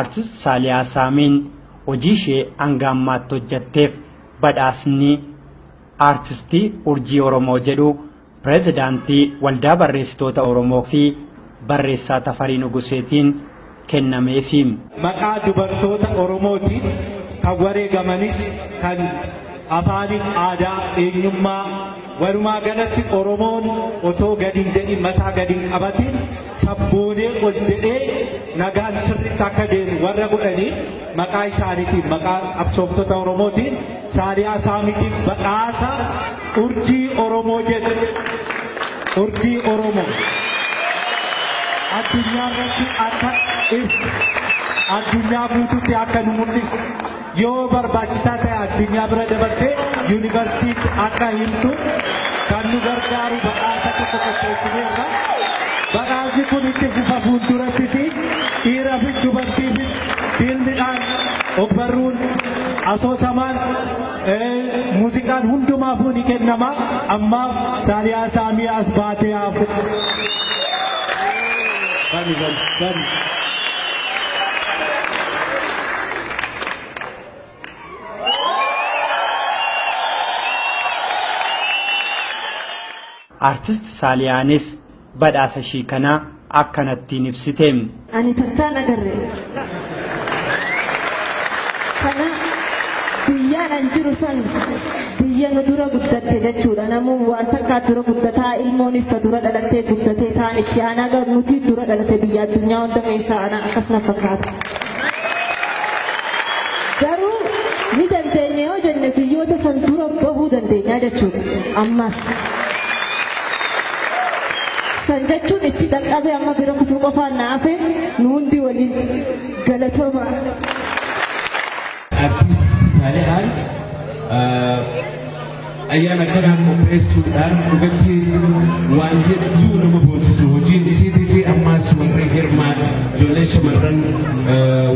Artist Saaliyaa Saamiin hojii ishee hanga ammaatti hojjetteef badhaasni Artistii Urjii Oromoo jedhu Pireezidaantii Waldaa Barreessitoota Oromoo fi Barreessaa Tafarii Nuguseetiin kennameefi. Maqaa dubartoota Oromootiin kan wareegamanis kan afaaniin aadaa eenyummaa walumaa galatti Oromoon otoo gadiin jedhin mataa gadiin qabatiin sabboonee ol jedhee nagaan sirriitti akka deemu warra godhanii maqaa isaaniitiin maqaa qabsooftota Oromootiin Saaliyaa Saamiitiin badhaasa Urjii Oromoo jedhu. Urjii Oromoo addunyaa irratti akka addunyaa guutuutti akka nu mul'isu yoo barbaachisaa ta'e addunyaa bira dabartee yuunivarsiitii akka himtu kan nu gargaaru badhaasa tokko qopheessineerra. Badhaasni kun itti fufa fuuldurattis dhiiraa fi dubartiifis fiilmiidhaan ogbarruun asoosamaan muuziqaan hundumaafuu ni kennama. Amma Saaliyaa Saamii as baatee hafu. Artist Saaliyaanis badhaasa ishii kana akkanattiin ibsite. Ani takkaan agarre. Kana biyyaan an jiru san biyya nu dura guddatte jechuudha. Namuu waan takkaa dura guddataa ilmoonis ta dura dhalattee guddatee ta'an itti aanaa nuti dura dhalatte biyya addunyaa hunda keessaa ana akkasuma fakkaata. Garuu ni dandeenya yoo jenne biyyoota san dura bahuu dandeenya jechuudha. Ammas san jechuun itti dhaqqabe amma bira kutuu qofaan naafe nu hundi waliin galatooma. Artist Saaliyaan ayyaana kanaan qopheessuudhaan dhugatti waan hedduu nama boonsisu hojiin isiitii fi ammaas warri hirmaatan ijoollee shamarran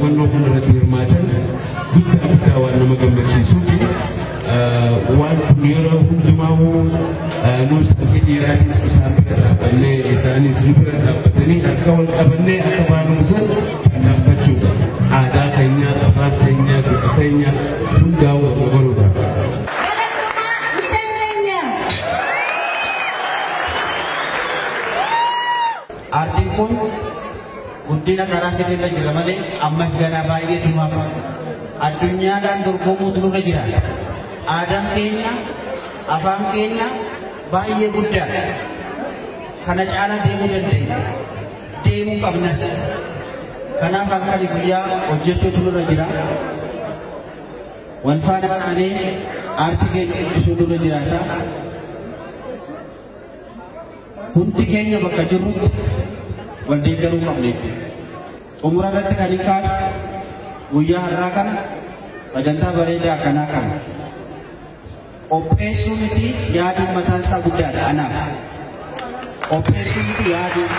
wannoo kanarratti hirmaatan guddaa waan nama gammachiisuuti. Waan kun yeroo hundumaa'uu nuus akka dhiiraatis isaan bira dhaabbannee isaanis nu bira dhaabbatanii akka wal qabannee akka baanumsan dhaabbachuudha. Aadaa keenya, afaan keenya, duudhaa keenya hundaa wal godhuudha. Artiin kun guddina karaa sirriirra jira malee ammas ganaa baay'eetu nuuf addunyaadhaan dorgomuutu nurra jira. Aadaan keenya, afaan keenya baay'ee guddaadha. Kana caalaa deemuu dandeenya. Deemuu qabnas. Kanaaf akka guyyaa hojjechuutu nurra jira. Wal faana qabnee aartii keenya guddisuu nurra jiraata. Hundi keenya bakka jirrutti wal deeggaruu qabneef. Xumura irratti kan hin kaa'u guyyaa har'aa kana sagantaa bareedaa akkanaa kana. Qopheessuu miti yaaduun mataan isaa guddaadha anaaf. Qopheessuu miti yaaduun.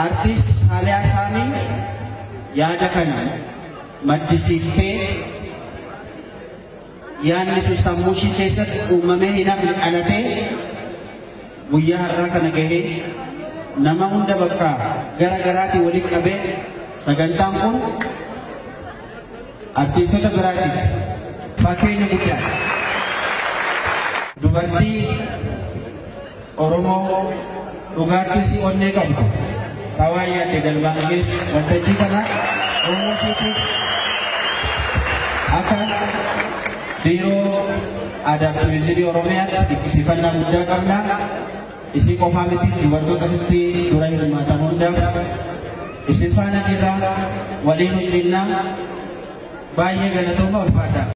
Artist Saaliyaa Saamii yaada kana maddisiiftee yaadni sun sammuu ishii keessatti uumamee hin hafne dhalatee guyyaa har'aa kana gahee nama hunda bakka gara garaatiin walitti qabee sagantaan kun artiistota biraatiif fakkeenya guddaadha. Dubartii Oromoo dhugaattis onnee qabdu tawaa yaadde galbaangees waltajjii kana Oromoo isheetiif akka biiroo aadaa fi turizimii Oromiyaatti dinqisiifannaa guddaa qabna. Isin qofaa miti dubartootatti dura hirmaatan hundaaf isin faana jirra waliin hojjennaa baay'ee galatooma ulfaata.